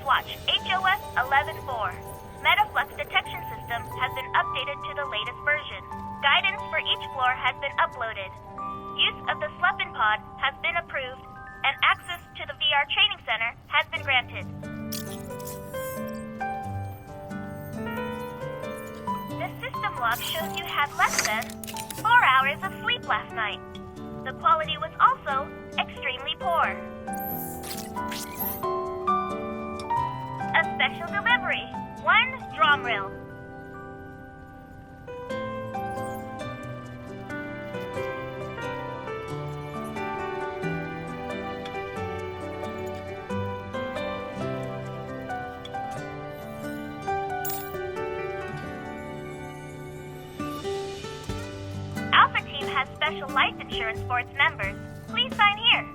Watch HOS 11.4. Metaflux detection system has been updated to the latest version. Guidance for each floor has been uploaded. Use of the Sleepin' Pod has been approved, and access to the VR training center has been granted. The system log shows you had less than 4 hours of sleep last night. The quality was also extremely poor. A special delivery. 1 drum reel. Alpha Team has special life insurance for its members. Please sign here.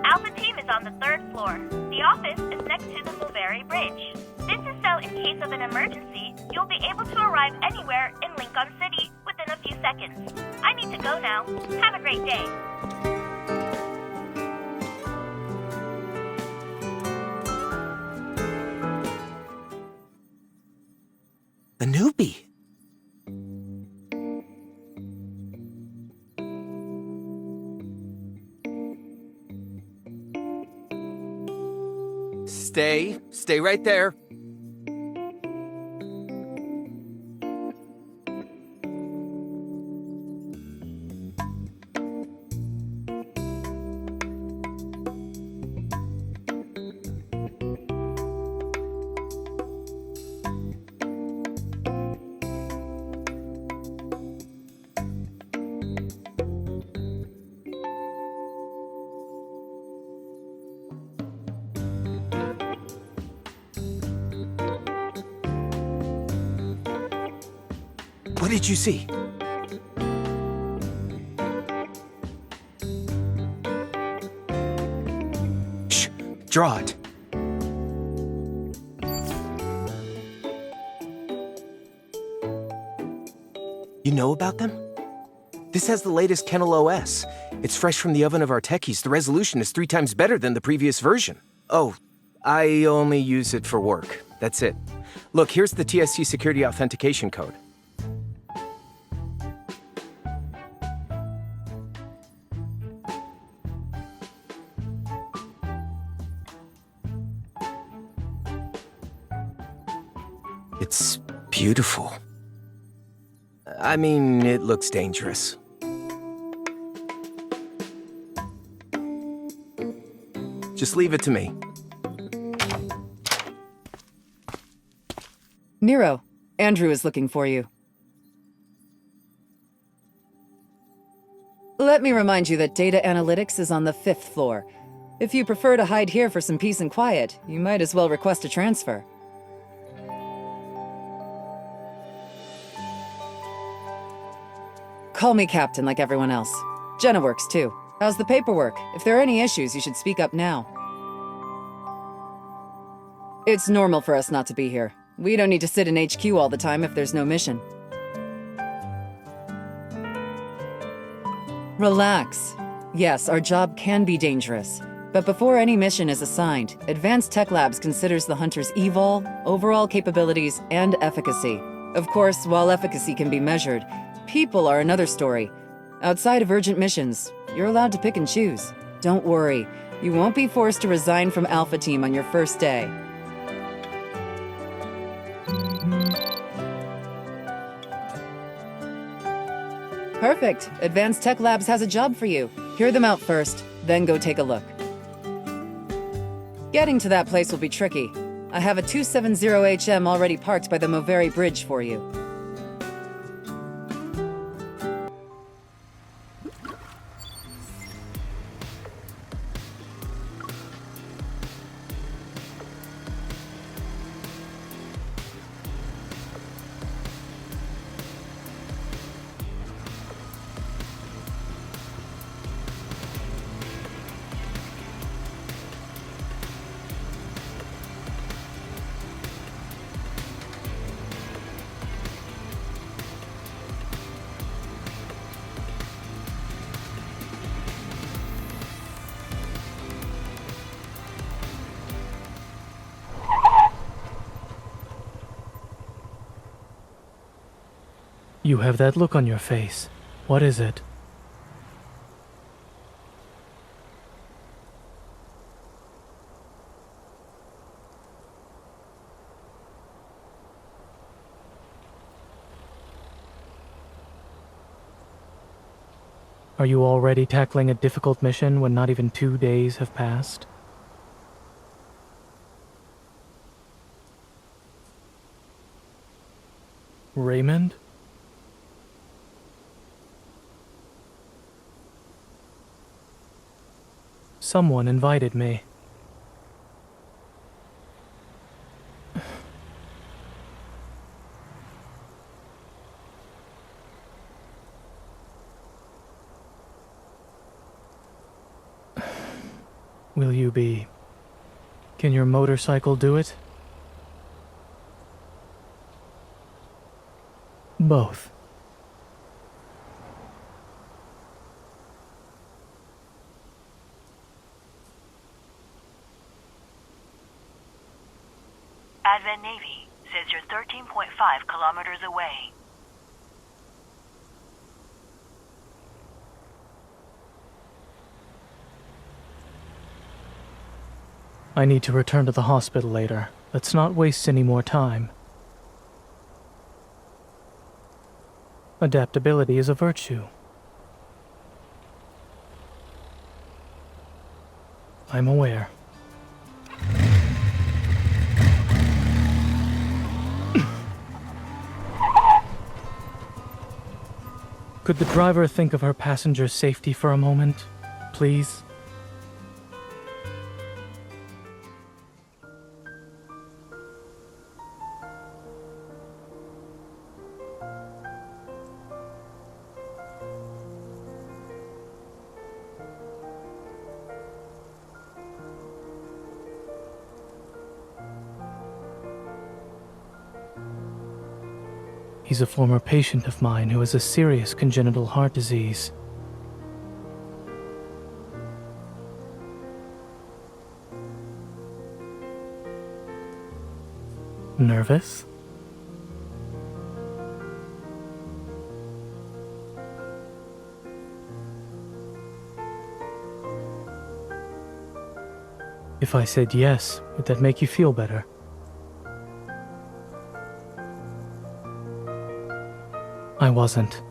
Alpha Team is on the 3rd floor. The office is next to the Mulberry Bridge. This is so in case of an emergency, you'll be able to arrive anywhere in Lincoln City within a few seconds. I need to go now. Have a great day. The newbie. Stay right there. What did you see? Shh, draw it. You know about them? This has the latest Kennel OS. It's fresh from the oven of our techies. The resolution is 3 times better than the previous version. Oh, I only use it for work. That's it. Look, here's the TSC security authentication code. It's beautiful. I mean, it looks dangerous. Just leave it to me. Nero, Andrew is looking for you. Let me remind you that data analytics is on the 5th floor. If you prefer to hide here for some peace and quiet, you might as well request a transfer. Call me Captain like everyone else. Jenna works too. How's the paperwork? If there are any issues, you should speak up now. It's normal for us not to be here. We don't need to sit in HQ all the time if there's no mission. Relax. Yes, our job can be dangerous. But before any mission is assigned, Advanced Tech Labs considers the hunter's evol, overall capabilities, and efficacy. Of course, while efficacy can be measured, people are another story. Outside of urgent missions, you're allowed to pick and choose. Don't worry, you won't be forced to resign from Alpha Team on your first day. Perfect. Advanced Tech Labs has a job for you. Hear them out first, then go take a look. Getting to that place will be tricky. I have a 270HM already parked by the Mulberry Bridge for you. You have that look on your face. What is it? Are you already tackling a difficult mission when not even 2 days have passed? Raymond? Someone invited me. Will you be... Can your motorcycle do it? Both. Advent Navy says you're 13.5 kilometers away. I need to return to the hospital later. Let's not waste any more time. Adaptability is a virtue. I'm aware. Could the driver think of her passenger's safety for a moment, please? He's a former patient of mine who has a serious congenital heart disease. Nervous? If I said yes, would that make you feel better? I wasn't.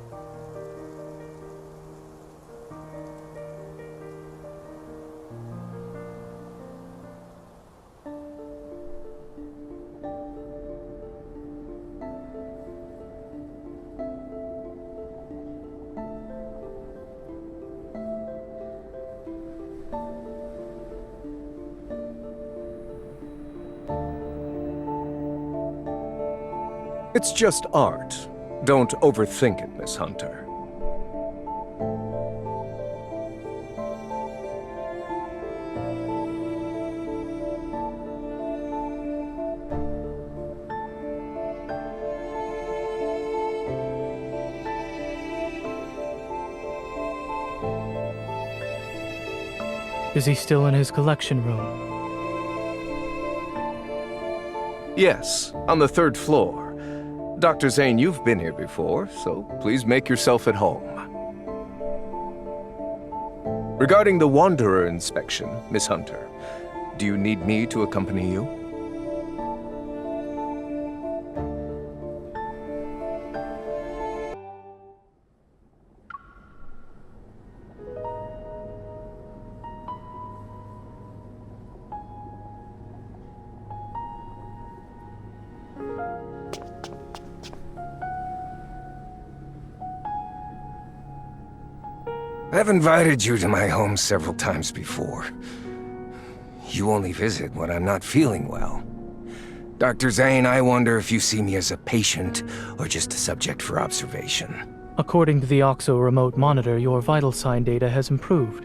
It's just art. Don't overthink it, Miss Hunter. Is he still in his collection room? Yes, on the 3rd floor. Dr. Zane, you've been here before, so please make yourself at home. Regarding the Wanderer inspection, Miss Hunter, do you need me to accompany you? I've invited you to my home several times before. You only visit when I'm not feeling well. Dr. Zane, I wonder if you see me as a patient or just a subject for observation. According to the OXO remote monitor, your vital sign data has improved.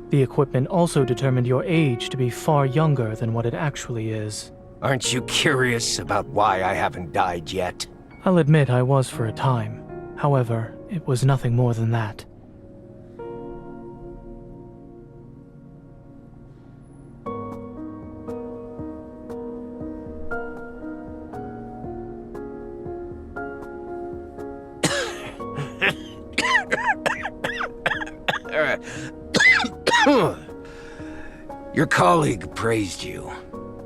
The equipment also determined your age to be far younger than what it actually is. Aren't you curious about why I haven't died yet? I'll admit I was for a time. However, it was nothing more than that. Your colleague praised you,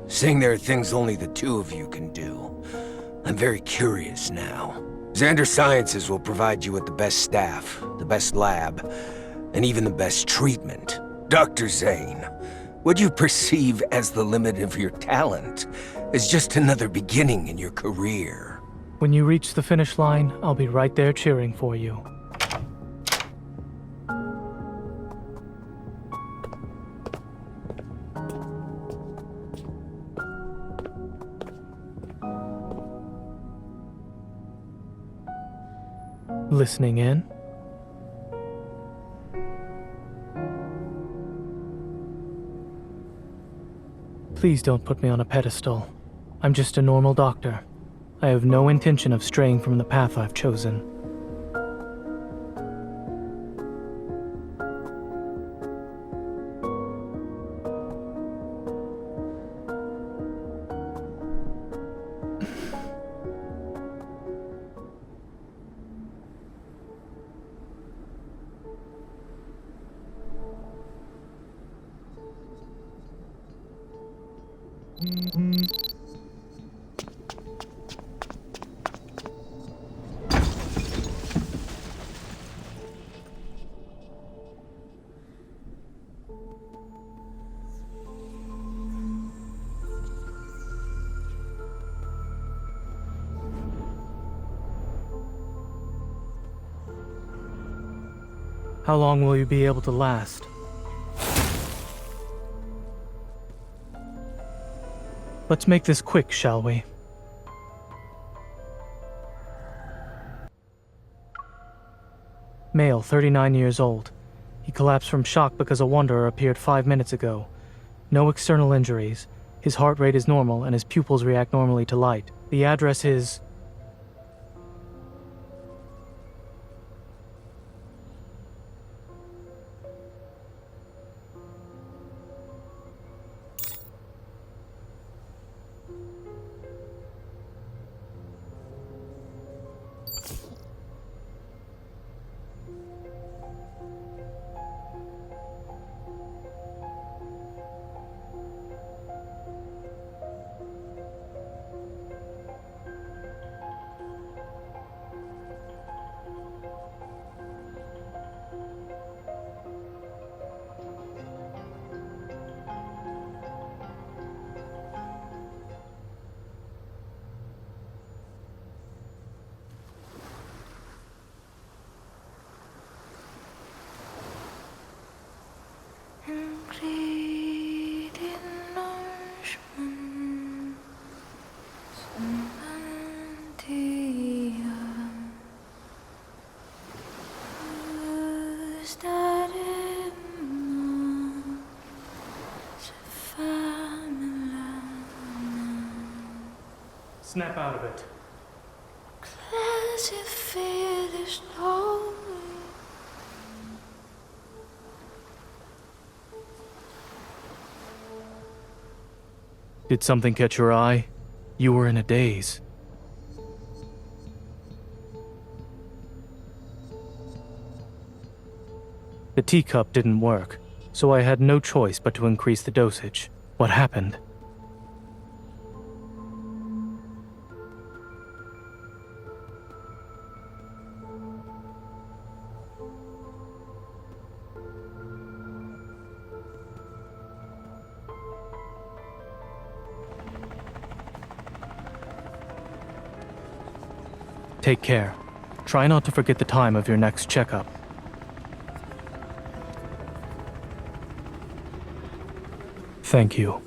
saying there are things only the two of you can do. I'm very curious now. Xander Sciences will provide you with the best staff, the best lab, and even the best treatment. Dr. Zane, what you perceive as the limit of your talent is just another beginning in your career. When you reach the finish line, I'll be right there cheering for you. Listening in? Please don't put me on a pedestal. I'm just a normal doctor. I have no intention of straying from the path I've chosen. How long will you be able to last? Let's make this quick, shall we? Male, 39 years old. He collapsed from shock because a wanderer appeared 5 minutes ago. No external injuries. His heart rate is normal and his pupils react normally to light. The address is... Snap out of it. Did something catch your eye? You were in a daze. The teacup didn't work, so I had no choice but to increase the dosage. What happened? Take care. Try not to forget the time of your next checkup. Thank you.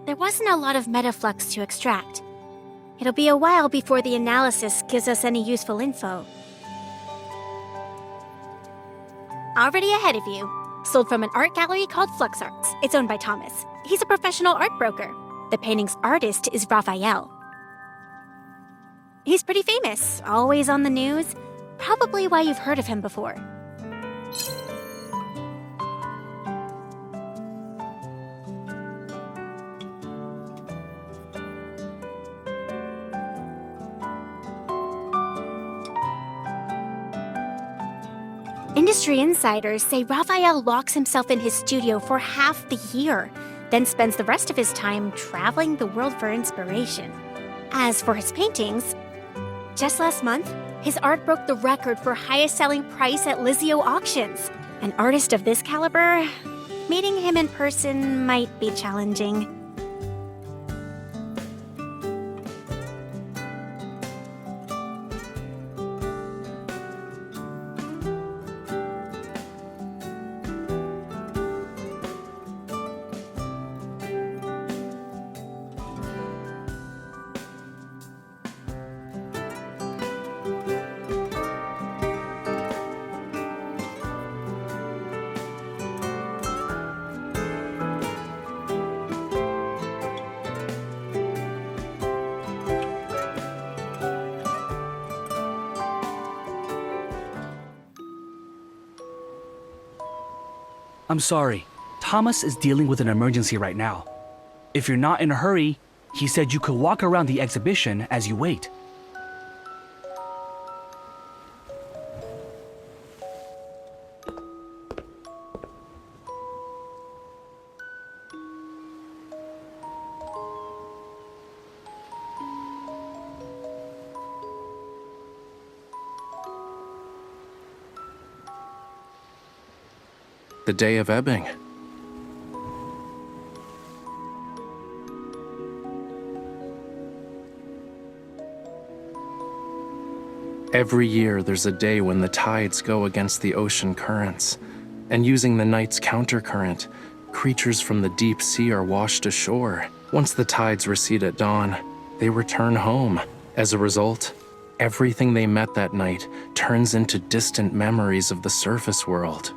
There wasn't a lot of metaflux to extract. It'll be a while before the analysis gives us any useful info. Already ahead of you. Sold from an art gallery called Flux Arts. It's owned by Thomas. He's a professional art broker. The painting's artist is Raphael. He's pretty famous, always on the news. Probably why you've heard of him before. Industry insiders say Raphael locks himself in his studio for half the year, then spends the rest of his time traveling the world for inspiration. As for his paintings, just last month, his art broke the record for highest selling price at Lizio auctions. An artist of this caliber, meeting him in person might be challenging. I'm sorry. Thomas is dealing with an emergency right now. If you're not in a hurry, he said you could walk around the exhibition as you wait. The day of ebbing. Every year there's a day when the tides go against the ocean currents, and using the night's countercurrent, creatures from the deep sea are washed ashore. Once the tides recede at dawn, they return home. As a result, everything they met that night turns into distant memories of the surface world.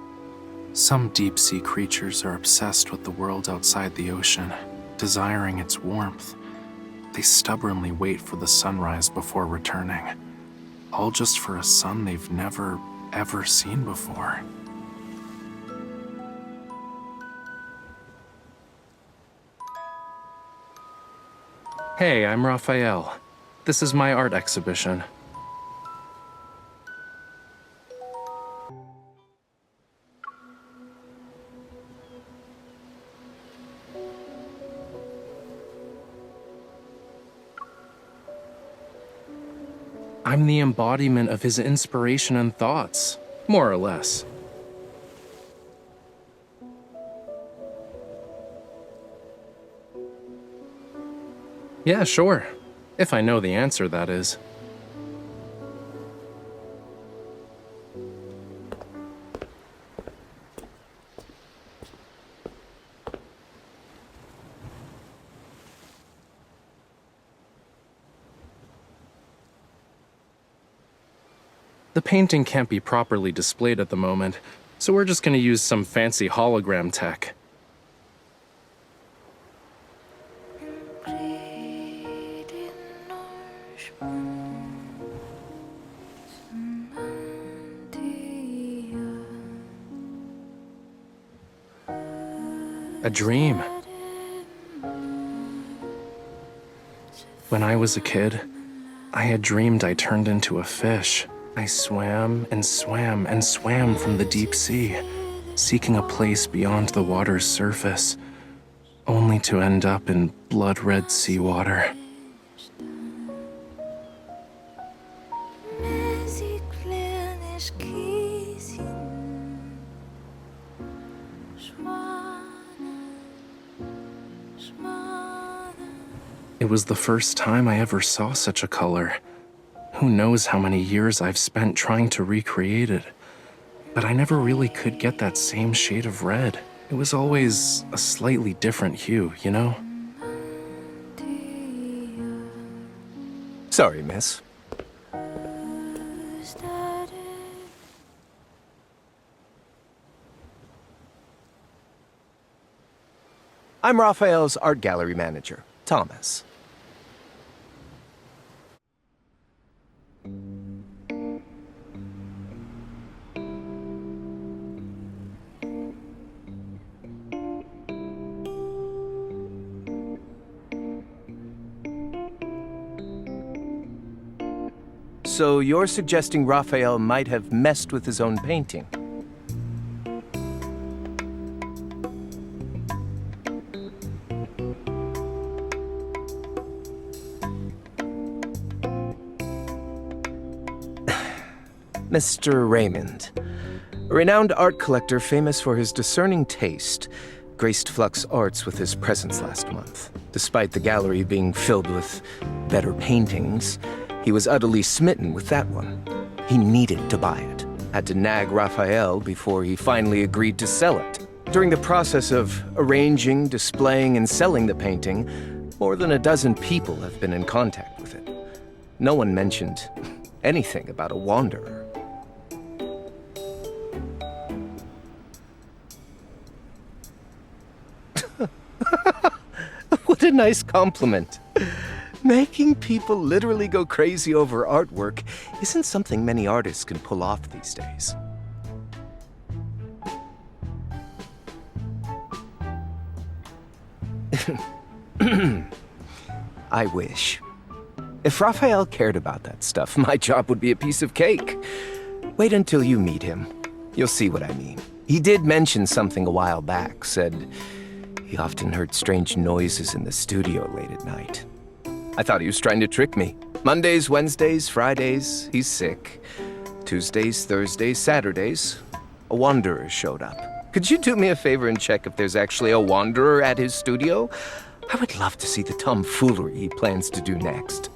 Some deep-sea creatures are obsessed with the world outside the ocean, desiring its warmth. They stubbornly wait for the sunrise before returning, all just for a sun they've never, ever seen before. Hey, I'm Raphael. This is my art exhibition. I'm the embodiment of his inspiration and thoughts, more or less. Yeah, sure. If I know the answer, that is. The painting can't be properly displayed at the moment, so we're just gonna use some fancy hologram tech. A dream. When I was a kid, I had dreamed I turned into a fish. I swam and swam and swam from the deep sea, seeking a place beyond the water's surface, only to end up in blood-red seawater. It was the first time I ever saw such a color. Who knows how many years I've spent trying to recreate it, but I never really could get that same shade of red. It was always a slightly different hue, you know? Sorry, miss. I'm Raphael's art gallery manager. Thomas. So you're suggesting Raphael might have messed with his own painting? Mr. Raymond, a renowned art collector famous for his discerning taste, graced Flux Arts with his presence last month. Despite the gallery being filled with better paintings, he was utterly smitten with that one. He needed to buy it, had to nag Raphael before he finally agreed to sell it. During the process of arranging, displaying, and selling the painting, more than a dozen people have been in contact with it. No one mentioned anything about a wanderer. What a nice compliment. Making people literally go crazy over artwork isn't something many artists can pull off these days. I wish. If Raphael cared about that stuff, my job would be a piece of cake. Wait until you meet him. You'll see what I mean. He did mention something a while back, said he often heard strange noises in the studio late at night. I thought he was trying to trick me. Mondays, Wednesdays, Fridays, he's sick. Tuesdays, Thursdays, Saturdays, a wanderer showed up. Could you do me a favor and check if there's actually a wanderer at his studio? I would love to see the tomfoolery he plans to do next.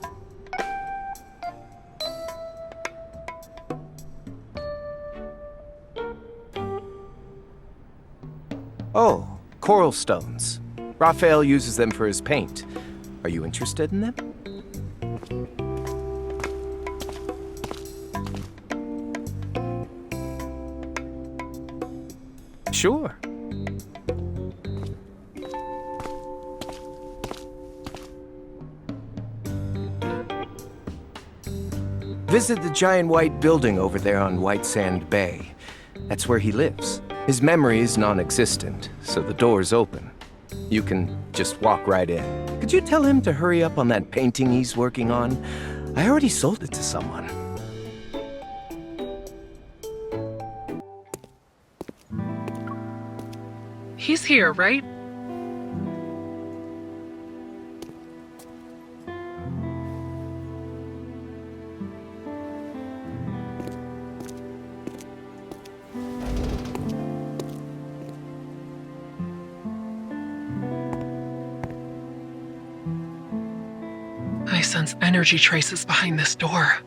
Oh, coral stones. Raphael uses them for his paint. Are you interested in them? Sure. Visit the giant white building over there on White Sand Bay. That's where he lives. His memory is non-existent, so the door's open. You can just walk right in. Could you tell him to hurry up on that painting he's working on? I already sold it to someone. He's here, right? I sense energy traces behind this door.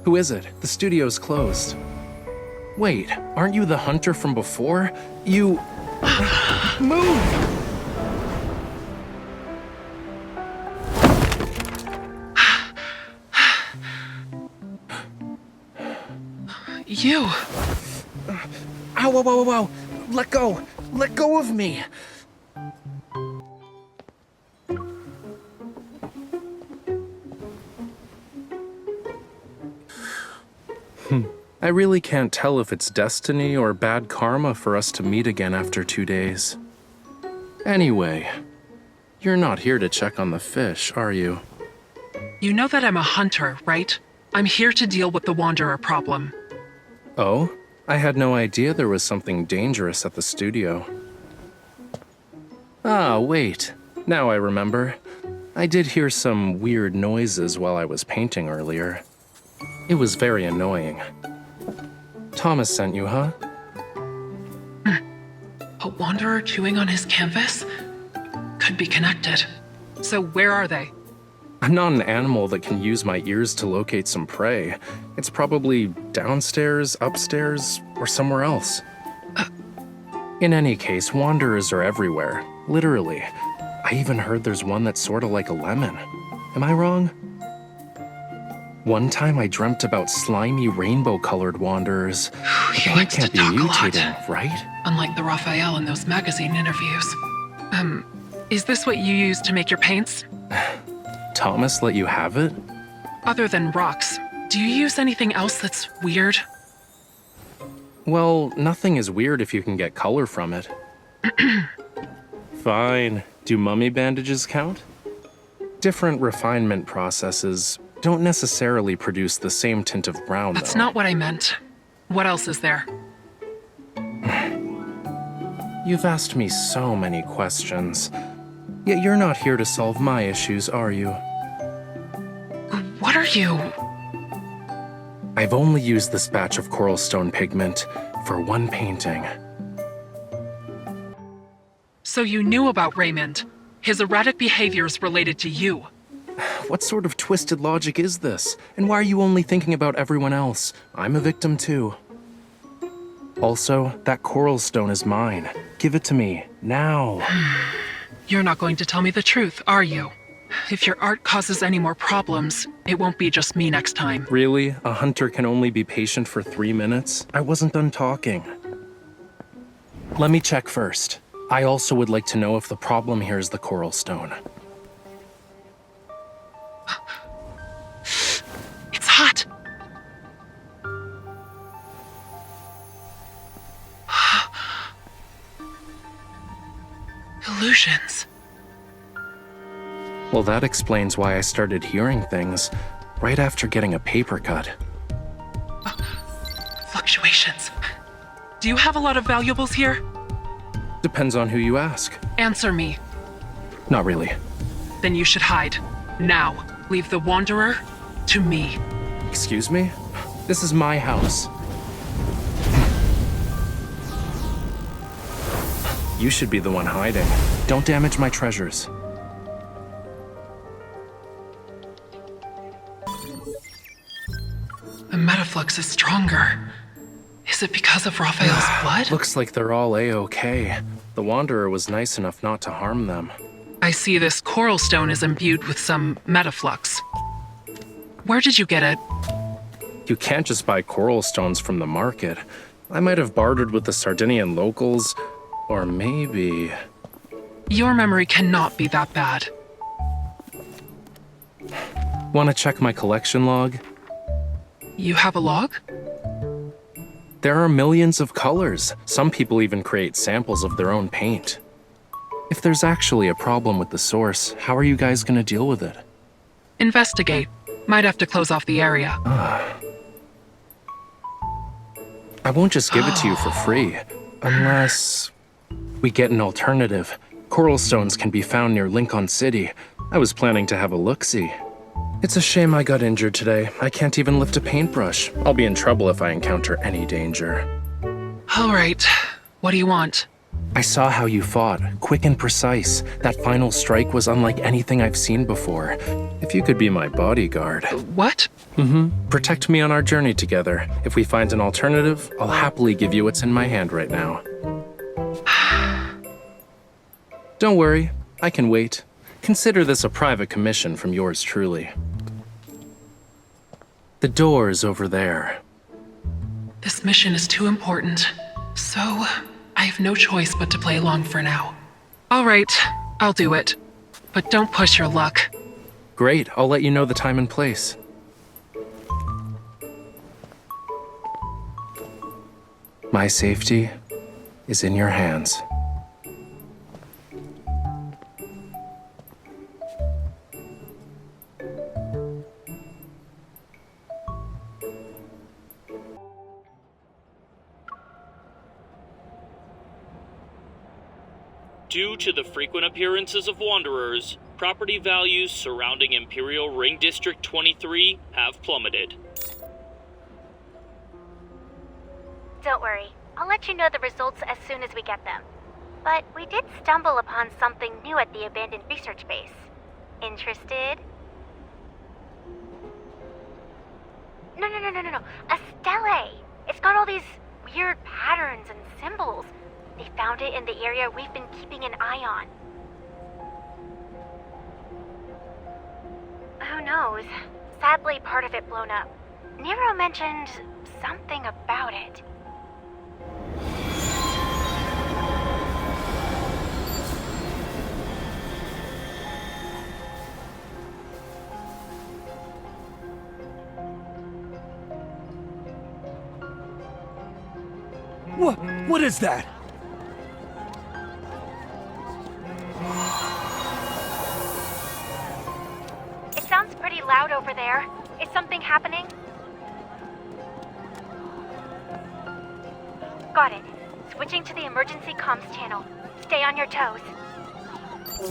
Who is it? The studio's closed. Wait, aren't you the hunter from before? You... Move! You! Ow, ow, ow, ow, ow! Let go! Let go of me! I really can't tell if it's destiny or bad karma for us to meet again after 2 days. Anyway, you're not here to check on the fish, are you? You know that I'm a hunter, right? I'm here to deal with the Wanderer problem. Oh? I had no idea there was something dangerous at the studio. Ah, wait. Now I remember. I did hear some weird noises while I was painting earlier. It was very annoying. Thomas sent you, huh? A wanderer chewing on his canvas? Could be connected. So where are they? I'm not an animal that can use my ears to locate some prey. It's probably downstairs, upstairs, or somewhere else. In any case, wanderers are everywhere. Literally. I even heard there's one that's sorta like a lemon. Am I wrong? One time I dreamt about slimy rainbow-colored wanderers. He That likes to can't be talk a mutating, lot. right? Unlike the Raphael in those magazine interviews. Is this what you use to make your paints? Thomas let you have it? Other than rocks, do you use anything else that's weird? Well, nothing is weird if you can get color from it. Fine. Do mummy bandages count? Different refinement processes don't necessarily produce the same tint of brown, That's though. not what I meant. What else is there? You've asked me so many questions. Yet you're not here to solve my issues, are you? What are you? I've only used this batch of coral stone pigment for one painting. So you knew about Raymond. His erratic behaviors related to you. What sort of twisted logic is this? And why are you only thinking about everyone else? I'm a victim too. Also, that coral stone is mine. Give it to me, now. You're not going to tell me the truth, are you? If your art causes any more problems, it won't be just me next time. Really? A hunter can only be patient for 3 minutes? I wasn't done talking. Let me check first. I also would like to know if the problem here is the coral stone. It's hot. Illusions. Well, that explains why I started hearing things right after getting a paper cut. Fluctuations. Do you have a lot of valuables here? Depends on who you ask. Answer me. Not really. Then you should hide. Now. Leave the Wanderer to me. Excuse me? This is my house. You should be the one hiding. Don't damage my treasures. The metaflux is stronger. Is it because of Raphael's blood? Looks like they're all A-okay. The Wanderer was nice enough not to harm them. I see this coral stone is imbued with some metaflux. Where did you get it? You can't just buy coral stones from the market. I might have bartered with the Sardinian locals, or maybe... Your memory cannot be that bad. Want to check my collection log? You have a log? There are millions of colors. Some people even create samples of their own paint. If there's actually a problem with the source, how are you guys gonna deal with it? Investigate. Might have to close off the area. I won't just give it to you for free, unless we get an alternative. Coral stones can be found near Lincoln City. I was planning to have a look-see. It's a shame I got injured today. I can't even lift a paintbrush. I'll be in trouble if I encounter any danger. All right. What do you want? I saw how you fought, quick and precise. That final strike was unlike anything I've seen before. If you could be my bodyguard. What? Protect me on our journey together. If we find an alternative, I'll happily give you what's in my hand right now. Don't worry, I can wait. Consider this a private commission from yours truly. The door is over there. This mission is too important. So, I have no choice but to play along for now. All right, I'll do it. But don't push your luck. Great, I'll let you know the time and place. My safety is in your hands. Due to the frequent appearances of wanderers, property values surrounding Imperial Ring District 23 have plummeted. Don't worry, I'll let you know the results as soon as we get them. But we did stumble upon something new at the abandoned research base. Interested? No. A stele! It's got all these weird patterns and symbols. They found it in the area we've been keeping an eye on. Who knows? Sadly, part of it blown up. Nero mentioned something about it. What is that? It sounds pretty loud over there. Is something happening? Got it. Switching to the emergency comms channel. Stay on your toes.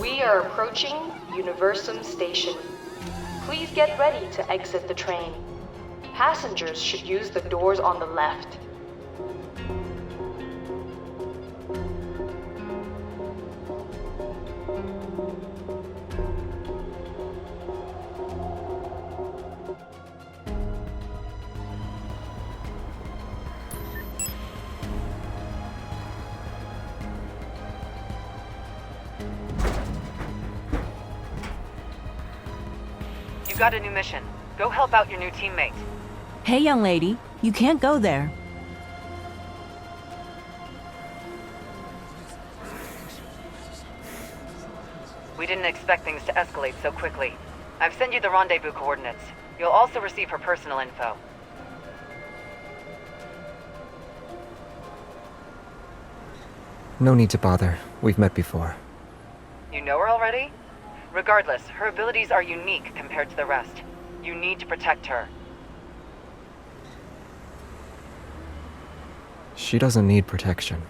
We are approaching Universum Station. Please get ready to exit the train. Passengers should use the doors on the left. You got a new mission. Go help out your new teammate. Hey, young lady, you can't go there. We didn't expect things to escalate so quickly. I've sent you the rendezvous coordinates. You'll also receive her personal info. No need to bother. We've met before. You know her already? Regardless, her abilities are unique compared to the rest. You need to protect her. She doesn't need protection.